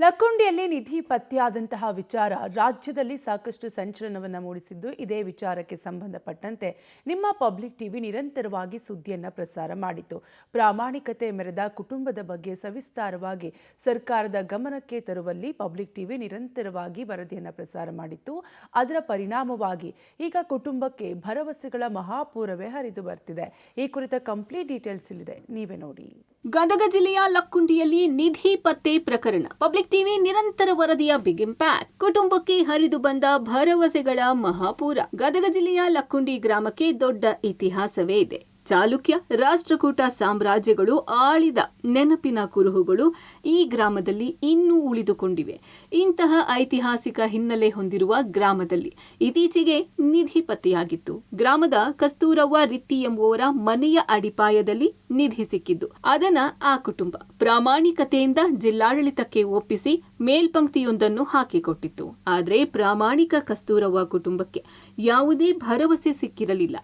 ಲಕ್ಕುಂಡಿಯಲ್ಲಿ ನಿಧಿ ಪತ್ತೆಯಾದಂತಹ ವಿಚಾರ ರಾಜ್ಯದಲ್ಲಿ ಸಾಕಷ್ಟು ಸಂಚಲನವನ್ನು ಮೂಡಿಸಿದ್ದು, ಇದೇ ವಿಚಾರಕ್ಕೆ ಸಂಬಂಧಪಟ್ಟಂತೆ ನಿಮ್ಮ ಪಬ್ಲಿಕ್ ಟಿವಿ ನಿರಂತರವಾಗಿ ಸುದ್ದಿಯನ್ನು ಪ್ರಸಾರ ಮಾಡಿತು. ಪ್ರಾಮಾಣಿಕತೆ ಮೆರೆದ ಕುಟುಂಬದ ಬಗ್ಗೆ ಸವಿಸ್ತಾರವಾಗಿ ಸರ್ಕಾರದ ಗಮನಕ್ಕೆ ತರುವಲ್ಲಿ ಪಬ್ಲಿಕ್ ಟಿವಿ ನಿರಂತರವಾಗಿ ವರದಿಯನ್ನು ಪ್ರಸಾರ ಮಾಡಿತ್ತು. ಅದರ ಪರಿಣಾಮವಾಗಿ ಈಗ ಕುಟುಂಬಕ್ಕೆ ಭರವಸೆಗಳ ಮಹಾಪೂರವೇ ಹರಿದು ಬರ್ತಿದೆ. ಈ ಕುರಿತ ಕಂಪ್ಲೀಟ್ ಡೀಟೇಲ್ಸ್ ಇಲ್ಲಿದೆ, ನೀವೇ ನೋಡಿ. ಗದಗ ಜಿಲ್ಲೆಯ ಲಕ್ಕುಂಡಿಯಲ್ಲಿ ನಿಧಿ ಪತ್ತೆ ಪ್ರಕರಣ. ಪಬ್ಲಿಕ್ ಟಿವಿ ನಿರಂತರ ವರದಿಯ ಬಿಗ್ ಇಂಪ್ಯಾಕ್ಟ್. ಕುಟುಂಬಕ್ಕೆ ಹರಿದು ಬಂದ ಭರವಸೆಗಳ ಮಹಾಪೂರ. ಗದಗ ಜಿಲ್ಲೆಯ ಲಕ್ಕುಂಡಿ ಗ್ರಾಮಕ್ಕೆ ದೊಡ್ಡ ಇತಿಹಾಸವೇ ಇದೆ. ಚಾಲುಕ್ಯ, ರಾಷ್ಟ್ರಕೂಟ ಸಾಮ್ರಾಜ್ಯಗಳು ಆಳಿದ ನೆನಪಿನ ಕುರುಹುಗಳು ಈ ಗ್ರಾಮದಲ್ಲಿ ಇನ್ನೂ ಉಳಿದುಕೊಂಡಿವೆ. ಇಂತಹ ಐತಿಹಾಸಿಕ ಹಿನ್ನೆಲೆ ಹೊಂದಿರುವ ಗ್ರಾಮದಲ್ಲಿ ಇತ್ತೀಚೆಗೆ ನಿಧಿ ಪತ್ತೆಯಾಗಿತ್ತು. ಗ್ರಾಮದ ಕಸ್ತೂರವ್ವ ರಿತ್ತಿ ಎಂಬುವರ ಮನೆಯ ಅಡಿಪಾಯದಲ್ಲಿ ನಿಧಿ ಸಿಕ್ಕಿದ್ದು. ಅದನ್ನ ಆ ಕುಟುಂಬ ಪ್ರಾಮಾಣಿಕತೆಯಿಂದ ಜಿಲ್ಲಾಡಳಿತಕ್ಕೆ ಒಪ್ಪಿಸಿ ಮೇಲ್ಪಂಕ್ತಿಯೊಂದನ್ನು ಹಾಕಿಕೊಟ್ಟಿತ್ತು. ಆದರೆ ಪ್ರಾಮಾಣಿಕ ಕಸ್ತೂರವ್ವ ಕುಟುಂಬಕ್ಕೆ ಯಾವುದೇ ಭರವಸೆ ಸಿಕ್ಕಿರಲಿಲ್ಲ.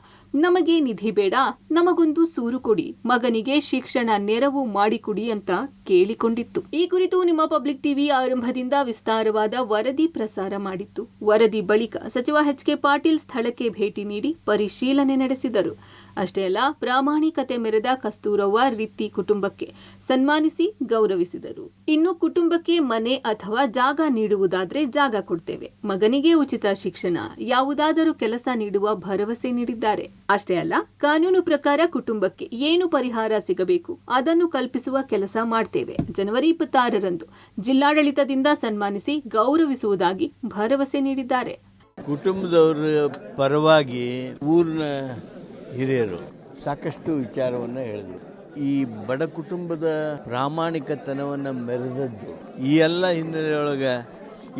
ನಮಗೆ ನಿಧಿ ಬೇಡ, ನಮಗೊಂದು ಸೂರು ಕೊಡಿ, ಮಗನಿಗೆ ಶಿಕ್ಷಣ ನೆರವು ಮಾಡಿಕೊಡಿ ಅಂತ ಕೇಳಿಕೊಂಡಿತ್ತು. ಈ ಕುರಿತು ನಿಮ್ಮ ಪಬ್ಲಿಕ್ ಟಿವಿ ಆರಂಭದಿಂದ ವಿಸ್ತಾರವಾದ ವರದಿ ಪ್ರಸಾರ ಮಾಡಿತ್ತು. ವರದಿ ಬಳಿಕ ಸಚಿವ ಎಚ್.ಕೆ. ಪಾಟೀಲ್ ಸ್ಥಳಕ್ಕೆ ಭೇಟಿ ನೀಡಿ ಪರಿಶೀಲನೆ ನಡೆಸಿದರು. ಅಷ್ಟೇ ಅಲ್ಲ, ಪ್ರಾಮಾಣಿಕತೆ ಮೆರೆದ ಕಸ್ತೂರವ್ವ ರಿತ್ತಿ ಕುಟುಂಬಕ್ಕೆ ಸನ್ಮಾನಿಸಿ ಗೌರವಿಸಿದರು. ಇನ್ನು ಕುಟುಂಬಕ್ಕೆ ಮನೆ ಅಥವಾ ಜಾಗ ನೀಡುವುದಾದ್ರೆ ಜಾಗ ಕೊಡ್ತೇವೆ, ಮಗನಿಗೆ ಉಚಿತ ಶಿಕ್ಷಣ, ಯಾವುದಾದರೂ ಕೆಲಸ ನೀಡುವ ಭರವಸೆ ನೀಡಿದ್ದಾರೆ. ಅಷ್ಟೇ ಅಲ್ಲ, ಕಾನೂನು ಪ್ರಕಾರ ಕುಟುಂಬಕ್ಕೆ ಏನು ಪರಿಹಾರ ಸಿಗಬೇಕು ಅದನ್ನು ಕಲ್ಪಿಸುವ ಕೆಲಸ ಮಾಡ್ತೇವೆ. ಜನವರಿ 26ರಂದು ಜಿಲ್ಲಾಡಳಿತದಿಂದ ಸನ್ಮಾನಿಸಿ ಗೌರವಿಸುವುದಾಗಿ ಭರವಸೆ ನೀಡಿದ್ದಾರೆ. ಕುಟುಂಬದವರ ಪರವಾಗಿ ಊರಿನ ಹಿರಿಯರು ಸಾಕಷ್ಟು ವಿಚಾರವನ್ನು ಹೇಳಿದ್ರು. ಈ ಬಡ ಕುಟುಂಬದ ಪ್ರಾಮಾಣಿಕತನವನ್ನು ಮೆರೆದದ್ದು ಈ ಎಲ್ಲ ಹಿನ್ನೆಲೆಯೊಳಗೆ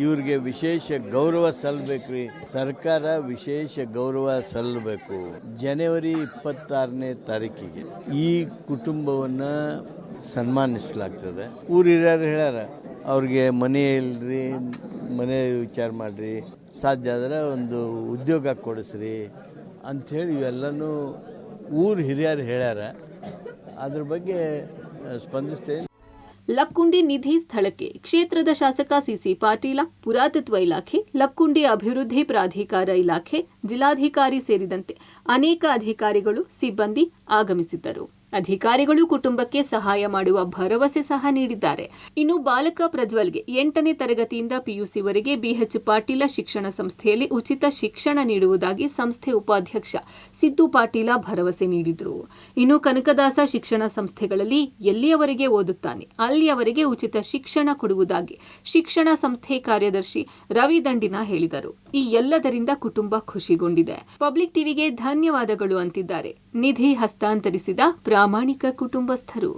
ಇವ್ರಿಗೆ ವಿಶೇಷ ಗೌರವ ಸಲ್ಲಬೇಕ್ರಿ. ಸರ್ಕಾರ ವಿಶೇಷ ಗೌರವ ಸಲ್ಲಬೇಕು. ಜನವರಿ 26ನೇ ತಾರೀಕಿಗೆ ಈ ಕುಟುಂಬವನ್ನು ಸನ್ಮಾನಿಸಲಾಗ್ತದೆ. ಊರಿರ್ಯಾರು ಹೇಳ್ಯಾರ, ಅವ್ರಿಗೆ ಮನೆ ಇಲ್ರಿ, ಮನೆ ವಿಚಾರ ಮಾಡ್ರಿ, ಸಾಧ್ಯ ಆದರೆ ಒಂದು ಉದ್ಯೋಗ ಕೊಡಿಸ್ರಿ ಅಂಥೇಳಿ ಇವೆಲ್ಲನೂ ಊರು ಹಿರಿಯರು ಹೇಳ್ಯಾರ. ಅದ್ರ ಬಗ್ಗೆ ಸ್ಪಂದಿಸ್ತೇನೆ. ಲಕ್ಕುಂಡಿ ನಿಧಿ ಸ್ಥಳಕ್ಕೆ ಕ್ಷೇತ್ರದ ಶಾಸಕ ಸಿಸಿ ಪಾಟೀಲ, ಪುರಾತತ್ವ ಇಲಾಖೆ, ಲಕ್ಕುಂಡಿ ಅಭಿವೃದ್ಧಿ ಪ್ರಾಧಿಕಾರ ಇಲಾಖೆ, ಜಿಲ್ಲಾಧಿಕಾರಿ ಸೇರಿದಂತೆ ಅನೇಕ ಅಧಿಕಾರಿಗಳು, ಸಿಬ್ಬಂದಿ ಆಗಮಿಸಿದ್ದರು. ಅಧಿಕಾರಿಗಳು ಕುಟುಂಬಕ್ಕೆ ಸಹಾಯ ಮಾಡುವ ಭರವಸೆ ಸಹ ನೀಡಿದ್ದಾರೆ. ಇನ್ನು ಬಾಲಕ ಪ್ರಜ್ವಲ್ಗೆ 8ನೇ ತರಗತಿಯಿಂದ ಪಿಯುಸಿವರೆಗೆ ಬಿಎಚ್ ಪಾಟೀಲ ಶಿಕ್ಷಣ ಸಂಸ್ಥೆಯಲ್ಲಿ ಉಚಿತ ಶಿಕ್ಷಣ ನೀಡುವುದಾಗಿ ಸಂಸ್ಥೆ ಉಪಾಧ್ಯಕ್ಷ ಸಿದ್ದು ಪಾಟೀಲ ಭರವಸೆ ನೀಡಿದರು. ಇನ್ನು ಕನಕದಾಸ ಶಿಕ್ಷಣ ಸಂಸ್ಥೆಗಳಲ್ಲಿ ಎಲ್ಲಿಯವರೆಗೆ ಓದುತ್ತಾನೆ ಅಲ್ಲಿಯವರೆಗೆ ಉಚಿತ ಶಿಕ್ಷಣ ಕೊಡುವುದಾಗಿ ಶಿಕ್ಷಣ ಸಂಸ್ಥೆ ಕಾರ್ಯದರ್ಶಿ ರವಿ ದಂಡಿನ ಹೇಳಿದರು. ಈ ಎಲ್ಲದರಿಂದ ಕುಟುಂಬ ಖುಷಿಗೊಂಡಿದೆ. ಪಬ್ಲಿಕ್ ಟಿವಿಗೆ ಧನ್ಯವಾದಗಳು ಅಂತಿದ್ದಾರೆ ನಿಧಿ ಹಸ್ತಾಂತರಿಸಿದ ಪ್ರಾಮಾಣಿಕ ಕುಟುಂಬಸ್ಥರು.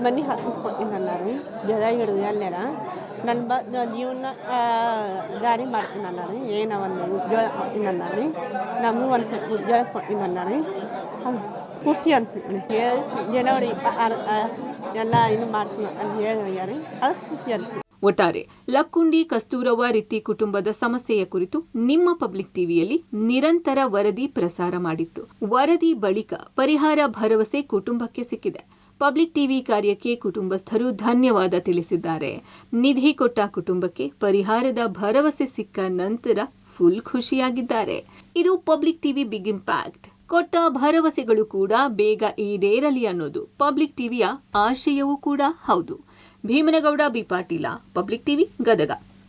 ಮನೆ ಹಾಕಿಕೊಟ್ಟಿನಲ್ಲಾರಿ, ಜರ ಹಿಡಿದು ಎಲ್ಲಾರ ನನ್ನ ಜೀವನ ಗಾಡಿ ಮಾಡ್ತೀನಲ್ಲಾರಿ, ಏನೋ ಒಂದು ಉದ್ಯೋಗ ಕೊಟ್ಟಿನಲ್ಲಾರಿ, ನಮಗೂ ಒಂದು ಉದ್ಯೋಗ ಕೊಟ್ಟಿನಲ್ಲಾರಿ, ಖುಷಿ ಅಂತೀನಿ. ಜನವರಿ 26 ಎಲ್ಲ ಇದು ಮಾಡ್ತೀನಿ ಅಂತ ಹೇಳಿ ಅದು ಖುಷಿ ಅಂತೀನಿ. ಒಟ್ಟಾರೆ ಲಕ್ಕುಂಡಿ ಕಸ್ತೂರವ್ವ ರಿತ್ತಿ ಕುಟುಂಬದ ಸಮಸ್ಯೆಯ ಕುರಿತು ನಿಮ್ಮ ಪಬ್ಲಿಕ್ ಟಿವಿಯಲ್ಲಿ ನಿರಂತರ ವರದಿ ಪ್ರಸಾರ ಮಾಡಿತ್ತು. ವರದಿ ಬಳಿಕ ಪರಿಹಾರ ಭರವಸೆ ಕುಟುಂಬಕ್ಕೆ ಸಿಕ್ಕಿದೆ. ಪಬ್ಲಿಕ್ ಟಿವಿ ಕಾರ್ಯಕ್ಕೆ ಕುಟುಂಬಸ್ಥರು ಧನ್ಯವಾದ ತಿಳಿಸಿದ್ದಾರೆ. ನಿಧಿ ಕೊಟ್ಟ ಕುಟುಂಬಕ್ಕೆ ಪರಿಹಾರದ ಭರವಸೆ ಸಿಕ್ಕ ನಂತರ ಫುಲ್ ಖುಷಿಯಾಗಿದ್ದಾರೆ. ಇದು ಪಬ್ಲಿಕ್ ಟಿವಿ ಬಿಗ್ ಇಂಪ್ಯಾಕ್ಟ್. ಕೊಟ್ಟ ಭರವಸೆಗಳು ಕೂಡ ಬೇಗ ಈಡೇರಲಿ ಅನ್ನೋದು ಪಬ್ಲಿಕ್ ಟಿವಿಯ ಆಶಯವೂ ಕೂಡ ಹೌದು. Bhimanagouda B Patil, public TV, Gadag.